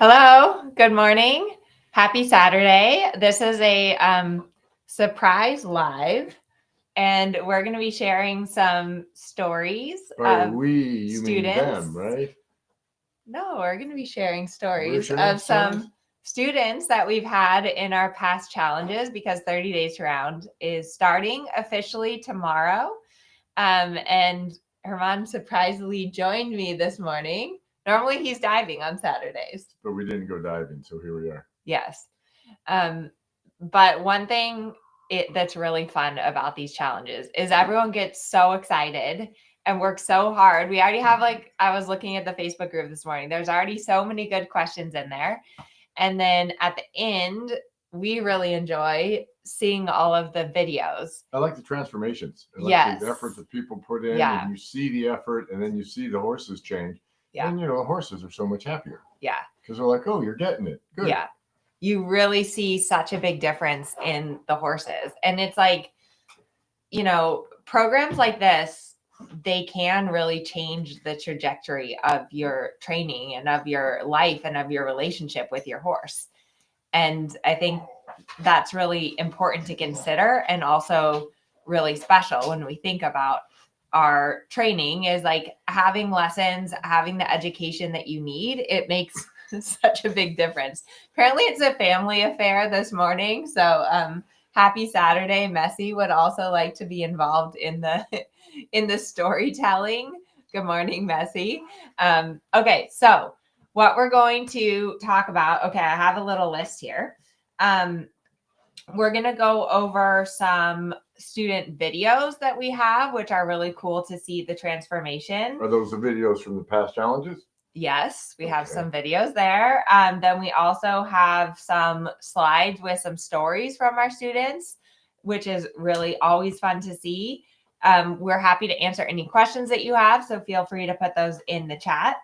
Hello, good morning. Happy Saturday. This is a surprise live, and we're going to be sharing some stories By of we, you mean students. them, right? No, we're going to be sharing We're stories sharing of stories? some students that we've had in our past challenges because 30 Days to Round is starting officially tomorrow. And Herman surprisingly joined me this morning. Normally he's diving on Saturdays. But we didn't go diving, so here we are. Yes. Um, but one thing that's really fun about these challenges is everyone gets so excited and works so hard. We already have, like, I was looking at the Facebook group this morning. There's already so many good questions in there. And then at the end, we really enjoy seeing all of the videos. I like the transformations. I like Yes. the effort that people put in, Yeah. and you see the effort, and then you see the horses change. Yeah. And, the horses are so much happier. Yeah. Because they're like, oh, you're getting it. Good. Yeah. You really see such a big difference in the horses. And it's like, programs like this, they can really change the trajectory of your training and of your life and of your relationship with your horse. And I think that's really important to consider, and also really special when we think about our training is like having lessons, having the education that you need. It makes such a big difference. Apparently it's a family affair this morning. So happy Saturday. Messi would also like to be involved in the storytelling. Good morning, Messi. Okay, so what we're going to talk about. Okay, I have a little list here. We're going to go over some student videos that we have, which are really cool to see the transformation. Are those the videos from the past challenges? Yes, we have some videos there. Then we also have some slides with some stories from our students, which is really always fun to see. We're happy to answer any questions that you have, so feel free to put those in the chat.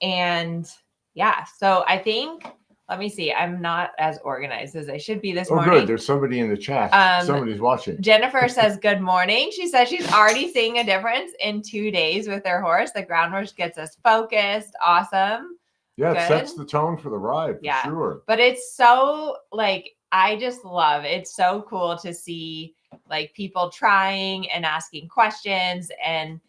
And yeah, so I think, let me see, I'm not as organized as I should be this morning. Oh, good. There's somebody in the chat. Somebody's watching. Jennifer says, good morning. She says she's already seeing a difference in 2 days with their horse. The ground horse gets us focused. Awesome. Yeah, it sets the tone for the ride, for sure. But it's so, like, I just love, it's so cool to see, like, people trying and asking questions and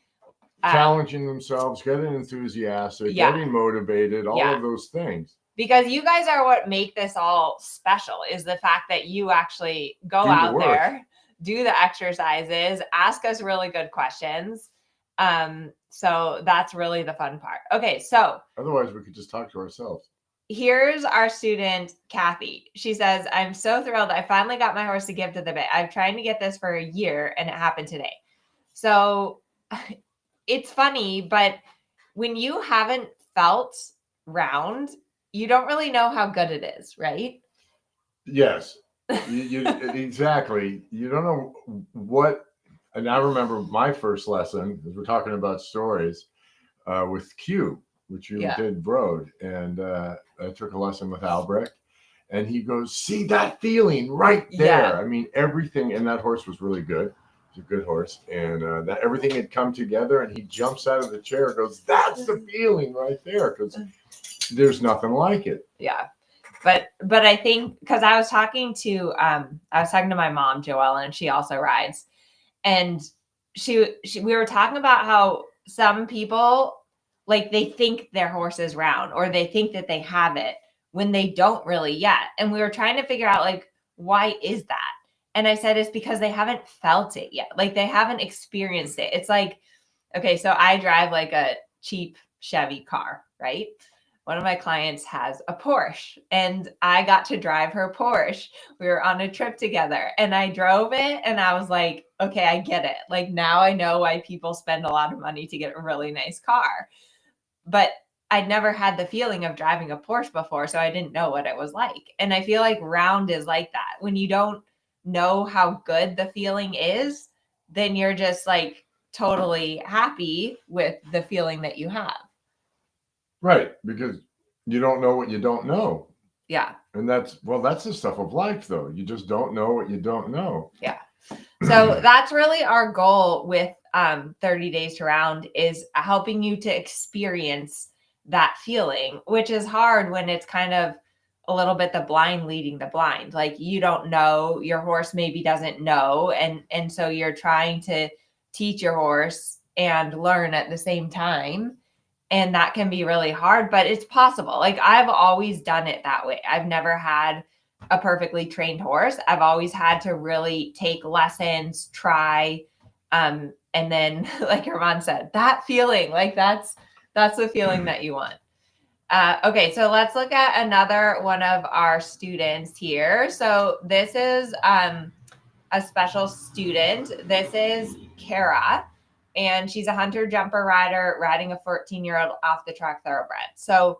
challenging themselves, getting enthusiastic, getting motivated, all of those things. Because you guys are what make this all special, is the fact that you actually go out there, do the exercises, ask us really good questions. So that's really the fun part. Okay, so otherwise we could just talk to ourselves. Here's our student, Kathy. She says, I'm so thrilled. I finally got my horse to give to the vet. I've tried to get this for a year and it happened today. So it's funny, but when you haven't felt round, you don't really know how good it is, right? Yes, you exactly. You don't know what. And I remember my first lesson, as we're talking about stories, with Q, which you did Broad, and I took a lesson with Albrecht, and he goes, "See that feeling right there." Yeah. I mean, everything, and that horse was really good. He's a good horse, and that everything had come together, and he jumps out of the chair, and goes, "That's the feeling right there," because there's nothing like it. Yeah. But I think, because I was talking to my mom, Joelle, and she also rides. And we were talking about how some people, like, they think their horse is round, or they think that they have it when they don't really yet. And we were trying to figure out, like, why is that? And I said, it's because they haven't felt it yet. Like, they haven't experienced it. It's like, okay, so I drive like a cheap Chevy car, right? One of my clients has a Porsche, and I got to drive her Porsche. We were on a trip together, and I drove it, and I was like, okay, I get it. Like, now I know why people spend a lot of money to get a really nice car. But I'd never had the feeling of driving a Porsche before, so I didn't know what it was like. And I feel like round is like that. When you don't know how good the feeling is, then you're just like totally happy with the feeling that you have. Right, because you don't know what you don't know. Yeah. And that's the stuff of life, though. You just don't know what you don't know. Yeah. So that's really our goal with 30 Days to Round, is helping you to experience that feeling, which is hard when it's kind of a little bit the blind leading the blind. Like you don't know, your horse maybe doesn't know. And so you're trying to teach your horse and learn at the same time. And that can be really hard, but it's possible. Like I've always done it that way. I've never had a perfectly trained horse. I've always had to really take lessons, try, and then like your mom said, that feeling, like that's the feeling that you want. Okay, so let's look at another one of our students here. So this is a special student. This is Kara, and she's a hunter jumper rider riding a 14-year-old off the track thoroughbred. So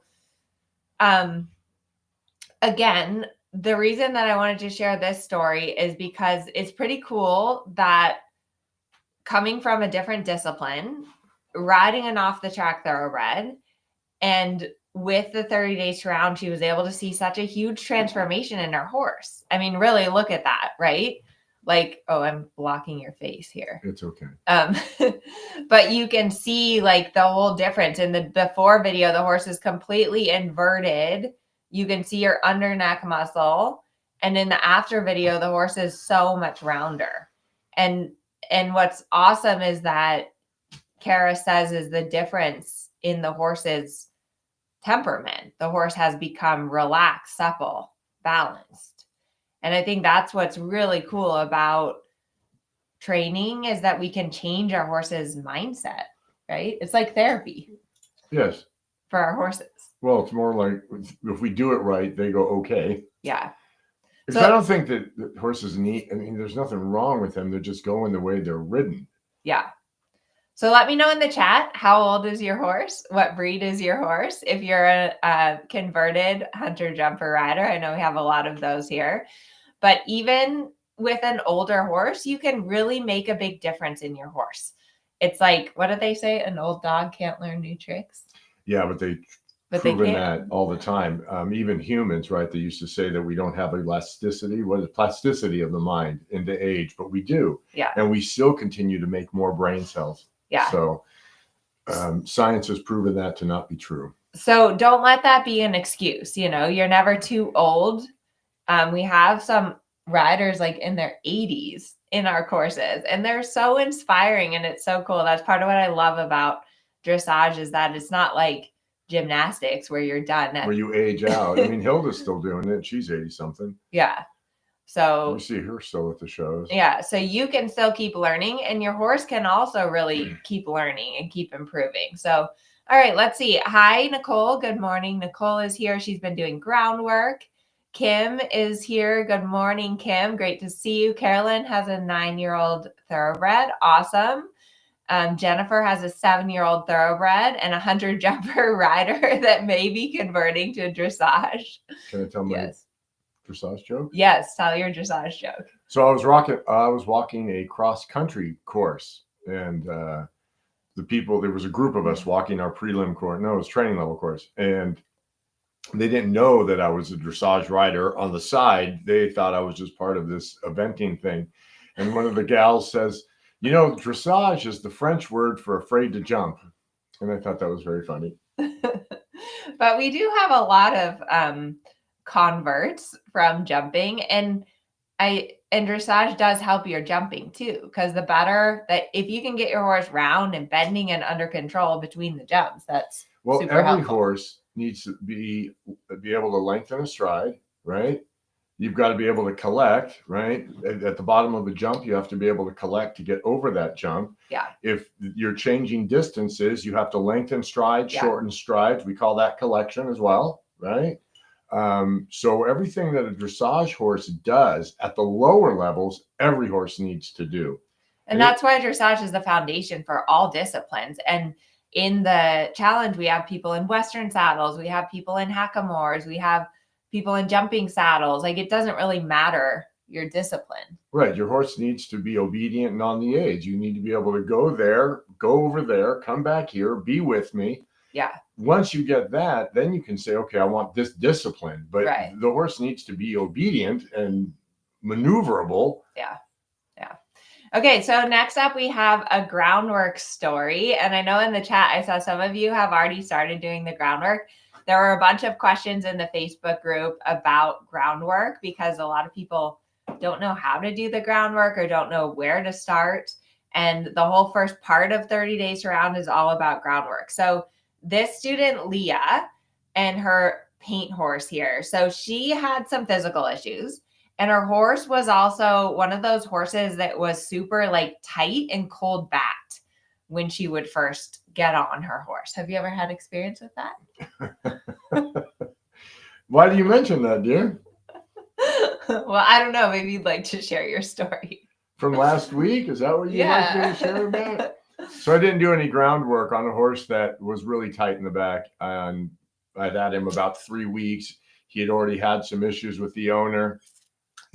again, the reason that I wanted to share this story is because it's pretty cool that coming from a different discipline, riding an off the track thoroughbred, and with the 30 days round, she was able to see such a huge transformation in her horse. I mean, really look at that, right? Like, oh, I'm blocking your face here. It's okay. But you can see like the whole difference in the before video. The horse is completely inverted. You can see her under neck muscle. And in the after video, the horse is so much rounder. And what's awesome is that Kara says is the difference in the horse's temperament. The horse has become relaxed, supple, balanced. And I think that's what's really cool about training is that we can change our horse's mindset, right? It's like therapy. Yes. For our horses. Well, it's more like if we do it right, they go, okay. Yeah. Because I don't think that horses need, I mean, there's nothing wrong with them. They're just going the way they're ridden. Yeah. So let me know in the chat, how old is your horse? What breed is your horse? If you're a converted hunter jumper rider, I know we have a lot of those here, but even with an older horse, you can really make a big difference in your horse. It's like, what do they say? An old dog can't learn new tricks. Yeah, but they've proven that all the time. Even humans, right? They used to say that we don't have elasticity. What is plasticity of the mind into age? But we do. Yeah. And we still continue to make more brain cells. Yeah. So science has proven that to not be true. So don't let that be an excuse. You know, you're never too old. We have some riders like in their 80s in our courses, and they're so inspiring and it's so cool. That's part of what I love about dressage is that it's not like gymnastics where you're done. Where you age out. I mean, Hilda's still doing it. She's 80 something. Yeah. So you see her still at the shows. Yeah. So you can still keep learning and your horse can also really keep learning and keep improving. So, all right, let's see. Hi, Nicole. Good morning. Nicole is here. She's been doing groundwork. Kim is here. Good morning, Kim. Great to see you. Carolyn has a 9-year-old thoroughbred. Awesome. Jennifer has a 7-year-old thoroughbred and a hunter jumper rider that may be converting to dressage. Can I tell my dressage joke? Yes, tell your dressage joke. So I was walking a cross country course, and there was a group of us walking our prelim course. No, it was training level course, and they didn't know that I was a dressage rider. On the side, they thought I was just part of this eventing thing. And one of the gals says, you know, dressage is the French word for afraid to jump. And I thought that was very funny. But we do have a lot of converts from jumping, and dressage does help your jumping too, because the better that if you can get your horse round and bending and under control between the jumps, that's super every helpful. Horse needs to be able to lengthen a stride, right? You've got to be able to collect, right? At the bottom of a jump, you have to be able to collect to get over that jump. Yeah. If you're changing distances, you have to lengthen strides, shorten strides. We call that collection as well, right? So everything that a dressage horse does at the lower levels, every horse needs to do. And that's why dressage is the foundation for all disciplines. And in the challenge, we have people in Western saddles, we have people in hackamores, we have people in jumping saddles. Like it doesn't really matter your discipline. Right. Your horse needs to be obedient and on the edge. You need to be able to go there, go over there, come back here, be with me. Yeah. Once you get that, then you can say, okay, I want this discipline. But the horse needs to be obedient and maneuverable. Yeah. Yeah. Okay, so next up we have a groundwork story. And I know in the chat, I saw some of you have already started doing the groundwork. There were a bunch of questions in the Facebook group about groundwork because a lot of people don't know how to do the groundwork or don't know where to start. And the whole first part of 30 Days to Round is all about groundwork. So this student, Leah, and her paint horse here. So she had some physical issues. And her horse was also one of those horses that was super like tight and cold backed when she would first get on her horse. Have you ever had experience with that? Why do you mention that, dear? Well, I don't know. Maybe you'd like to share your story. From last week? Is that what you'd like me to share about? So I didn't do any groundwork on a horse that was really tight in the back. And I'd had him about 3 weeks. He had already had some issues with the owner.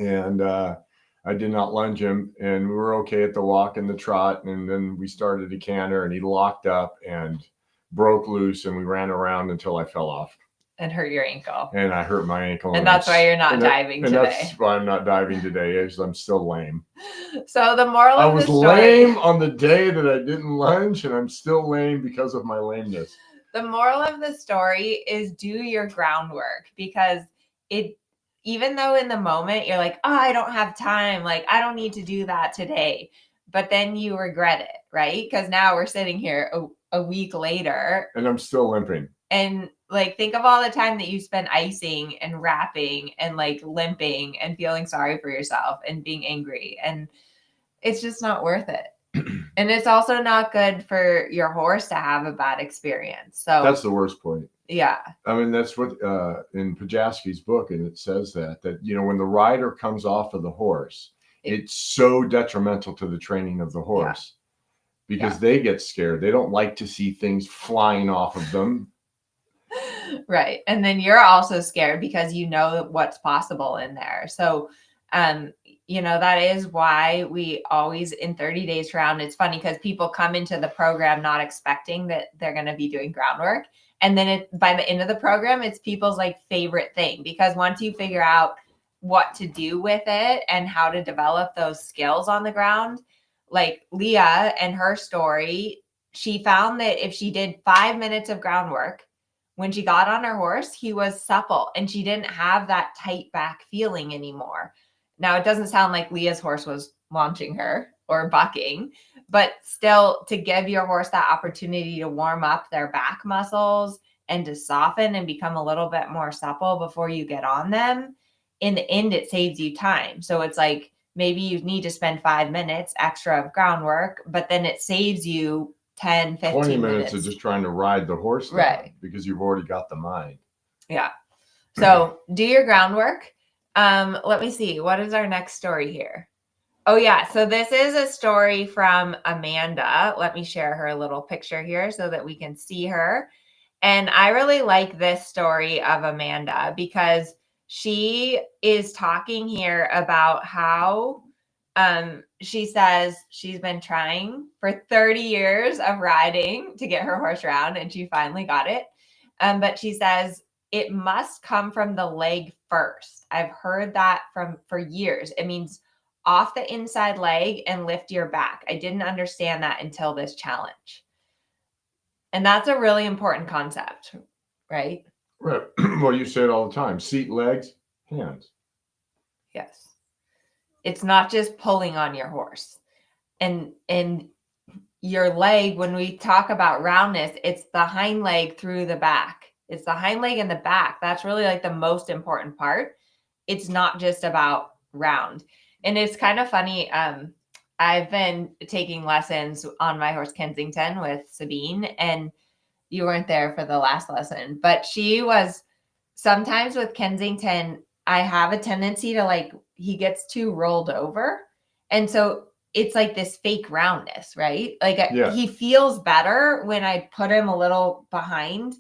And I did not lunge him, and we were okay at the walk and the trot. And then we started a canter, and he locked up and broke loose, and we ran around until I fell off. And hurt your ankle. And I hurt my ankle. And that's why you're not diving today. And that's why I'm not diving today, is I'm still lame. So the moral of the story. I was lame on the day that I didn't lunge, and I'm still lame because of my lameness. The moral of the story is do your groundwork, because even though in the moment you're like, oh, I don't have time, like I don't need to do that today, but then you regret it, right? Because now we're sitting here a week later and I'm still limping. And like, think of all the time that you spent icing and wrapping and like limping and feeling sorry for yourself and being angry. And it's just not worth it. And it's also not good for your horse to have a bad experience. So that's the worst point. Yeah. I mean, that's what in Pajasky's book, and it says that, you know, when the rider comes off of the horse, it's so detrimental to the training of the horse because they get scared. They don't like to see things flying off of them. Right. And then you're also scared because you know what's possible in there. So, you know, that is why we always in 30 Days Round, it's funny because people come into the program not expecting that they're going to be doing groundwork. And then by the end of the program, it's people's like favorite thing, because once you figure out what to do with it and how to develop those skills on the ground, like Leah and her story, she found that if she did 5 minutes of groundwork, when she got on her horse, he was supple and she didn't have that tight back feeling anymore. Now, it doesn't sound like Leah's horse was launching her or bucking, but still, to give your horse that opportunity to warm up their back muscles and to soften and become a little bit more supple before you get on them, in the end, it saves you time. So it's like maybe you need to spend 5 minutes extra of groundwork, but then it saves you 10, 15 20 minutes of just trying to ride the horse down, right? Because you've already got the mind. Yeah. So do your groundwork. Let me see. What is our next story here? Oh, yeah. So this is a story from Amanda. Let me share her little picture here so that we can see her. And I really like this story of Amanda because she is talking here about how she says she's been trying for 30 years of riding to get her horse around, and she finally got it. But she says it must come from the leg first. I've heard that for years. It means off the inside leg and lift your back. I didn't understand that until this challenge. And that's a really important concept, right? Right. Well, you say it all the time. Seat, legs, hands. Yes. It's not just pulling on your horse. And your leg, when we talk about roundness, it's the hind leg through the back. It's the hind leg and the back. That's really like the most important part. It's not just about round. And it's kind of funny. I've been taking lessons on my horse Kensington with Sabine, and you weren't there for the last lesson, but she was sometimes with Kensington. I have a tendency to like, he gets too rolled over. And so it's like this fake roundness, right? Like he feels better when I put him a little behind,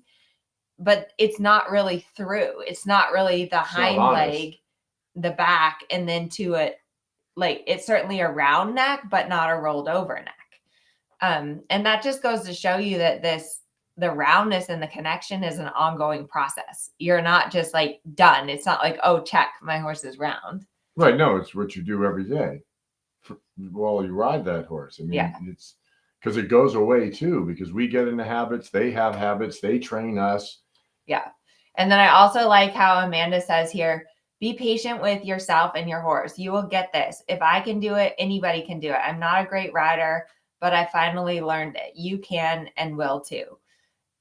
but it's not really through. It's not really the hind leg, the back, and then to it. Like it's certainly a round neck, but not a rolled over neck. And that just goes to show you that the roundness and the connection is an ongoing process. You're not just like done. It's not like, oh, check, my horse is round. Right. No, it's what you do every day. while you ride that horse. I mean, Yeah. it's because it goes away too, because we get into habits, they have habits, they train us. Yeah. And then I also like how Amanda says here, be patient with yourself and your horse. You will get this. If I can do it, anybody can do it. I'm not a great rider, but I finally learned it. You can and will too.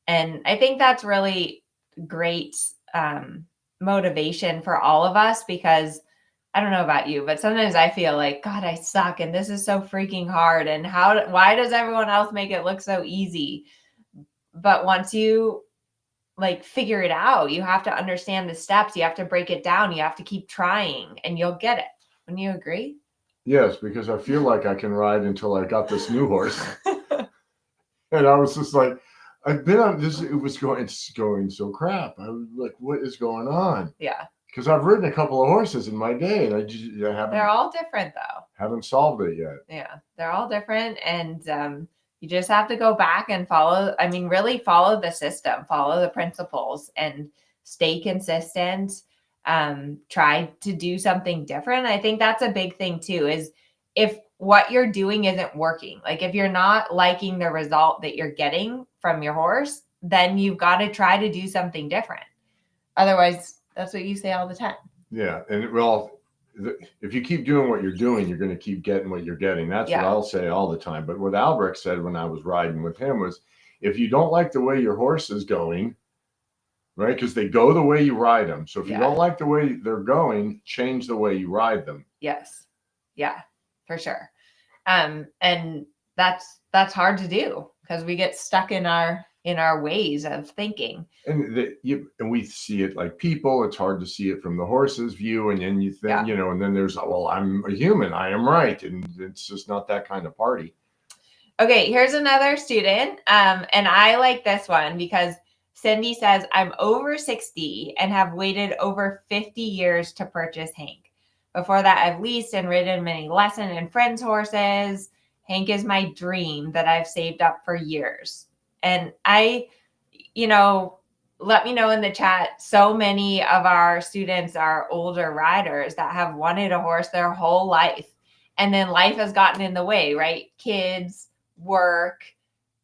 And I think that's really great motivation for all of us, because I don't know about you, but sometimes I feel like, God, I suck and this is so freaking hard. And why does everyone else make it look so easy? But once you like figure it out, you have to understand the steps, you have to break it down, you have to keep trying, and you'll get it. Wouldn't you agree? Yes, because I feel like I can ride until I got this new horse. And I was just like, I've been on this, it's going so crap. I was like, what is going on? Yeah. Because I've ridden a couple of horses in my day, and I They're all different though. haven't solved it yet. Yeah, they're all different, and you just have to go back and really follow the system, follow the principles, and stay consistent. Try to do something different. I think that's a big thing too, is if what you're doing isn't working, like if you're not liking the result that you're getting from your horse, then you've got to try to do something different. Otherwise, that's what you say all the time. Yeah, and well, if you keep doing what you're doing, you're going to keep getting what you're getting. That's what I'll say all the time. But what Albrecht said when I was riding with him was, if you don't like the way your horse is going, right? Because they go the way you ride them. So if you don't like the way they're going, change the way you ride them. Yes. Yeah, for sure. And that's hard to do because we get stuck in our ways of thinking. And we see it like people. It's hard to see it from the horse's view, and then you think, and then there's, well, I'm a human, I am right, and it's just not that kind of party. Okay, here's another student, and I like this one because Cindy says, I'm over 60 and have waited over 50 years to purchase Hank. Before that, I've leased and ridden many lesson and friends' horses. Hank is my dream that I've saved up for years. And let me know in the chat. So many of our students are older riders that have wanted a horse their whole life. And then life has gotten in the way, right? Kids, work,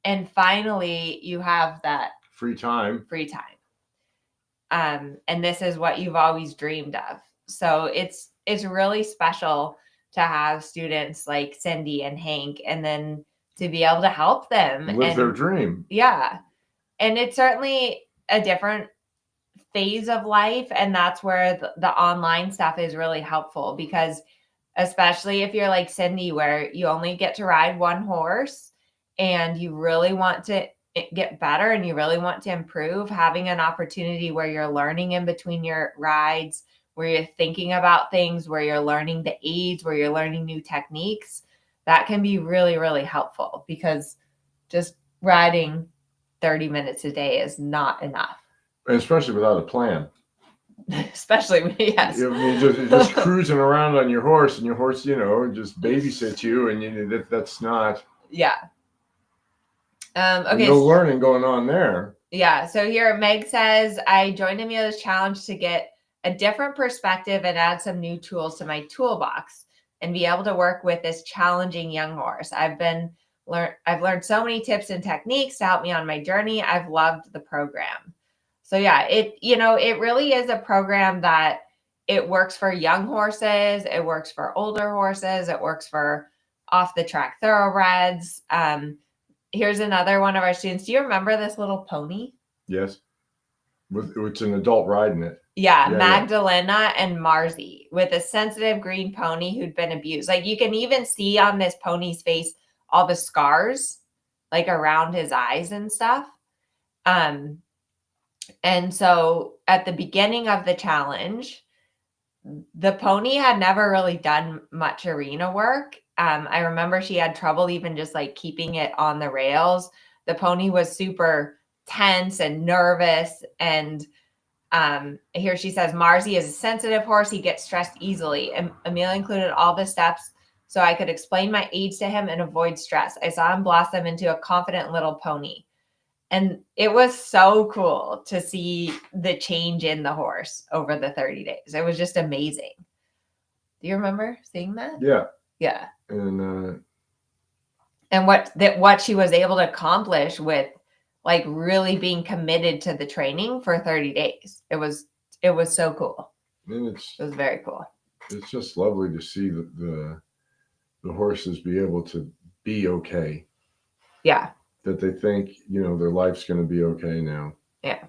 and finally you have that free time. And this is what you've always dreamed of. So it's really special to have students like Cindy and Hank, and then to be able to help them live their dream. Yeah. And it's certainly a different phase of life. And that's where the online stuff is really helpful, because especially if you're like Cindy, where you only get to ride one horse and you really want to get better and you really want to improve, having an opportunity where you're learning in between your rides, where you're thinking about things, where you're learning the aids, where you're learning new techniques, that can be really, really helpful, because just riding 30 minutes a day is not enough. And especially without a plan. Especially, yes. I mean, just cruising around on your horse, and your horse, just babysits you, and that's not. Yeah. Okay. No learning going on there. Yeah. So here, Meg says, I joined Amelia's challenge to get a different perspective and add some new tools to my toolbox and be able to work with this challenging young horse. I've learned so many tips and techniques to help me on my journey. I've loved the program. So yeah, it really is a program that it works for young horses. It works for older horses. It works for off the track thoroughbreds. Here's another one of our students. Do you remember this little pony? Yes. It's an adult riding it. Yeah, Magdalena and Marzi, with a sensitive green pony who'd been abused. Like, you can even see on this pony's face all the scars, like around his eyes and stuff. And so at the beginning of the challenge, the pony had never really done much arena work. I remember she had trouble even just like keeping it on the rails. The pony was super tense and nervous. And here she says, Marzi is a sensitive horse. He gets stressed easily. And Amelia included all the steps so I could explain my aids to him and avoid stress. I saw him blossom into a confident little pony. And it was so cool to see the change in the horse over the 30 days. It was just amazing. Do you remember seeing that? Yeah. Yeah. and what she was able to accomplish with like really being committed to the training for 30 days. It was so cool. It was very cool. It's just lovely to see the horses be able to be okay. Yeah. That they think, their life's going to be okay now. Yeah.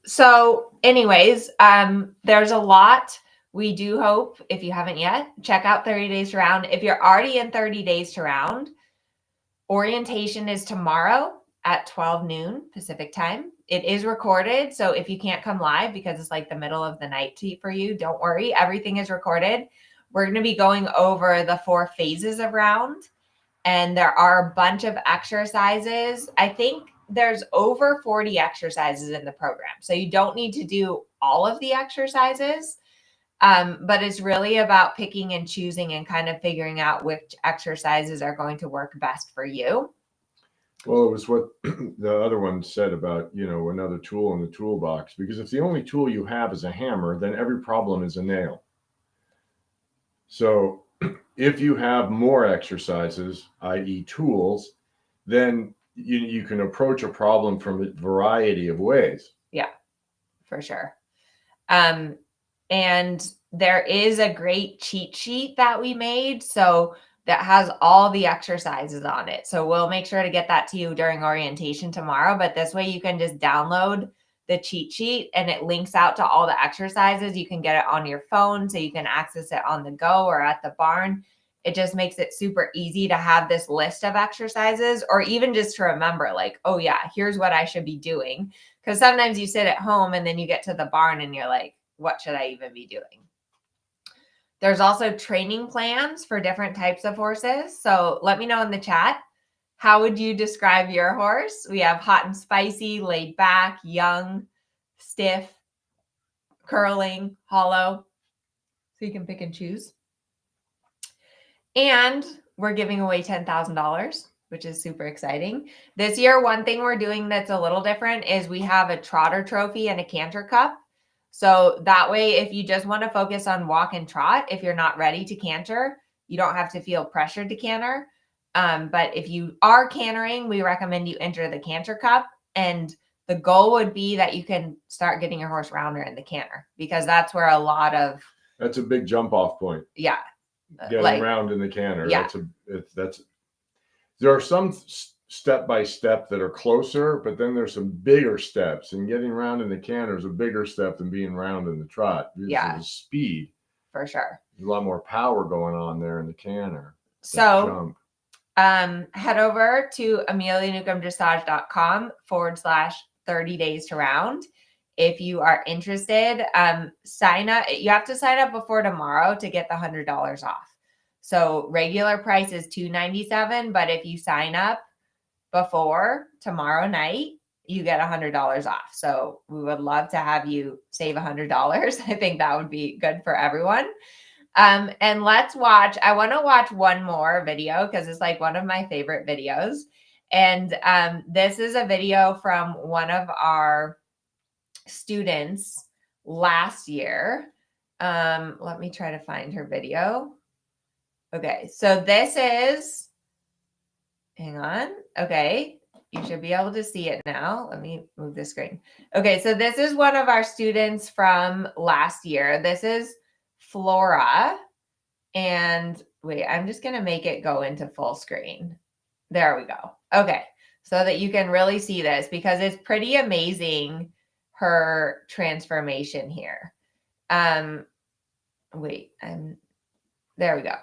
So anyways, there's a lot. We do hope, if you haven't yet, check out 30 Days to Round. If you're already in 30 Days to Round, orientation is tomorrow at 12 noon Pacific time. It is recorded. So if you can't come live because it's like the middle of the night for you, don't worry. Everything is recorded. We're going to be going over the 4 phases of round. And there are a bunch of exercises. I think there's over 40 exercises in the program. So you don't need to do all of the exercises. But it's really about picking and choosing and kind of figuring out which exercises are going to work best for you. Well, it was what the other one said about, another tool in the toolbox, because if the only tool you have is a hammer, then every problem is a nail. So if you have more exercises, i.e. tools, then you can approach a problem from a variety of ways. Yeah, for sure. And there is a great cheat sheet that we made. So that has all the exercises on it. So we'll make sure to get that to you during orientation tomorrow. But this way you can just download the cheat sheet and it links out to all the exercises. You can get it on your phone so you can access it on the go or at the barn. It just makes it super easy to have this list of exercises, or even just to remember like, oh yeah, here's what I should be doing. Because sometimes you sit at home and then you get to the barn and you're like, what should I even be doing? There's also training plans for different types of horses. So let me know in the chat, how would you describe your horse? We have hot and spicy, laid back, young, stiff, curling, hollow. So you can pick and choose. And we're giving away $10,000, which is super exciting. This year, one thing we're doing that's a little different is we have a trotter trophy and a canter cup. So that way, if you just want to focus on walk and trot, if you're not ready to canter, you don't have to feel pressured to canter. But if you are cantering, we recommend you enter the canter cup. And the goal would be that you can start getting your horse rounder in the canter, because that's where a lot of... That's a big jump off point. Yeah. Getting around in the canter. Yeah. There are some step by step that are closer, but then there's some bigger steps, and getting around in the canter is a bigger step than being round in the trot. Yeah. The speed. For sure. There's a lot more power going on there in the canter. So head over to amelianewcomb-dressage.com/30 days to round. If you are interested, sign up. You have to sign up before tomorrow to get the $100 off. So regular price is $297, but if you sign up before tomorrow night, you get $100 off. So we would love to have you save $100. I think that would be good for everyone. And let's watch. I want to watch one more video because it's like one of my favorite videos. And this is a video from one of our students last year. Let me try to find her video. Okay, so this is, hang on. Okay, you should be able to see it now. Let me move the screen. Okay, so this is one of our students from last year. This is Flora. And wait, I'm just going to make it go into full screen. There we go. Okay, so that you can really see this, because it's pretty amazing, her transformation here. Wait, there we go.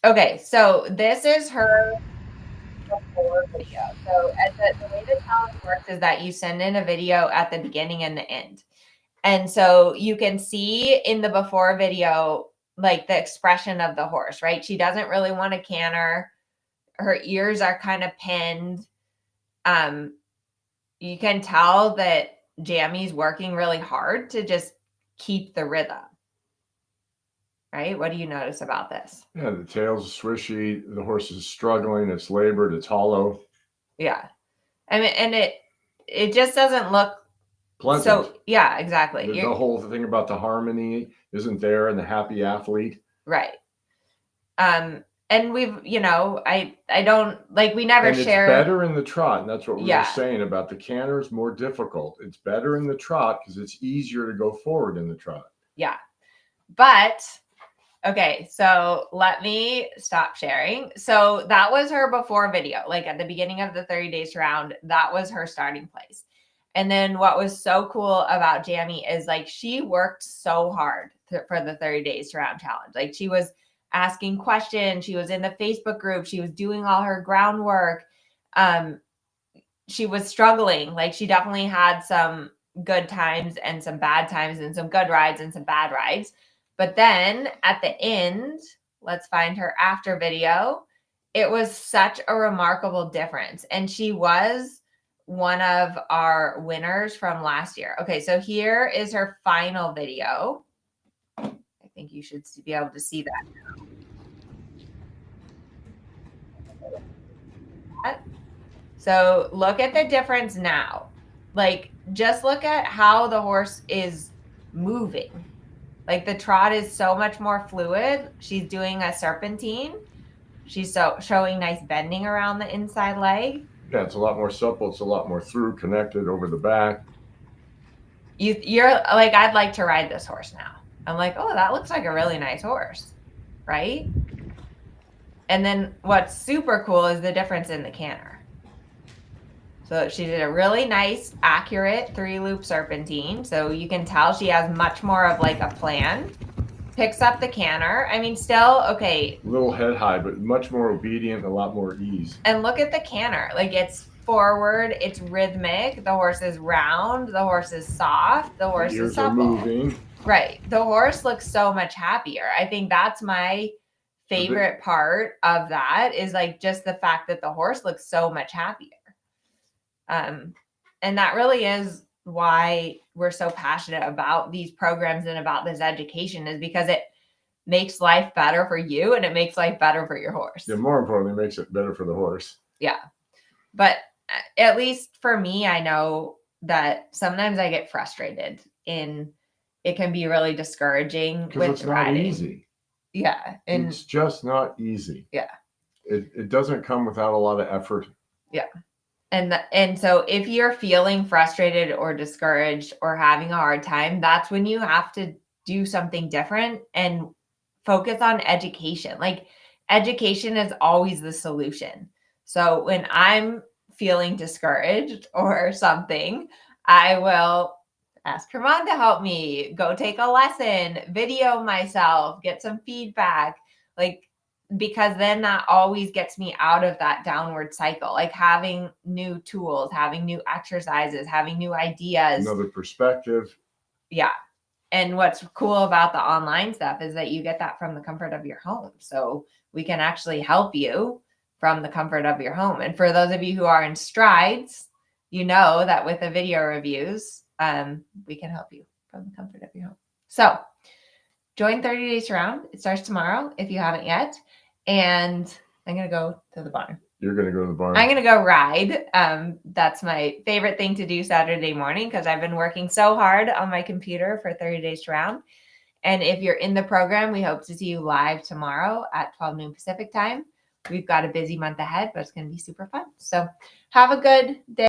Okay, so this is her before video. So the way the challenge works is that you send in a video at the beginning and the end. And so you can see in the before video, like the expression of the horse, right? She doesn't really want to canter. Her ears are kind of pinned. You can tell that Jammy's working really hard to just keep the rhythm. Right? What do you notice about this? Yeah, the tail's swishy. The horse is struggling. It's labored. It's hollow. Yeah. I mean, and it just doesn't look pleasant. So, yeah, exactly. The whole thing about the harmony isn't there, and the happy athlete. Right. And we've, I don't like, we never And it's share. better in the trot. And that's what we were Yeah. saying about the canter is more difficult. It's better in the trot because it's easier to go forward in the trot. Yeah. But okay, so let me stop sharing. So that was her before video, like at the beginning of the 30 days round, that was her starting place. And then what was so cool about Jamie is like she worked so hard for the 30 days round challenge. Like she was asking questions, she was in the Facebook group, she was doing all her groundwork. She was struggling. Like she definitely had some good times and some bad times and some good rides and some bad rides. But then at the end, let's find her after video. It was such a remarkable difference. And she was one of our winners from last year. Okay, so here is her final video. I think you should be able to see that. So look at the difference now. Like just look at how the horse is moving. Like the trot is so much more fluid. She's doing a serpentine. She's showing nice bending around the inside leg. Yeah, it's a lot more supple. It's a lot more through, connected over the back. You're like, I'd like to ride this horse now. I'm like, oh, that looks like a really nice horse, right? And then what's super cool is the difference in the canter. So she did a really nice, accurate 3-loop serpentine. So you can tell she has much more of like a plan. Picks up the canter. I mean, still, okay. A little head high, but much more obedient, a lot more ease. And look at the canter. Like it's forward, it's rhythmic. The horse is round. The horse is soft. The horse is supple. Are moving. Right. The horse looks so much happier. I think that's my favorite part of that is like just the fact that the horse looks so much happier. And that really is why we're so passionate about these programs and about this education is because it makes life better for you and it makes life better for your horse. Yeah, more importantly, it makes it better for the horse. Yeah. But at least for me, I know that sometimes I get frustrated and it can be really discouraging with it's not riding. Easy. Yeah. And it's just not easy. Yeah. It doesn't come without a lot of effort. Yeah. And so if you're feeling frustrated or discouraged or having a hard time, that's when you have to do something different and focus on education. Like education is always the solution. So when I'm feeling discouraged or something, I will ask Herman to help me, go take a lesson, video myself, get some feedback. Like, because then that always gets me out of that downward cycle, like having new tools, having new exercises, having new ideas. Another perspective. Yeah. And what's cool about the online stuff is that you get that from the comfort of your home. So we can actually help you from the comfort of your home. And for those of you who are in Strides, you know that with the video reviews, we can help you from the comfort of your home. So join 30 Days Round. It starts tomorrow if you haven't yet. And I'm going to go to the barn. You're going to go to the barn. I'm going to go ride. That's my favorite thing to do Saturday morning because I've been working so hard on my computer for 30 Days Round. And if you're in the program, we hope to see you live tomorrow at 12 noon Pacific time. We've got a busy month ahead, but it's going to be super fun. So have a good day.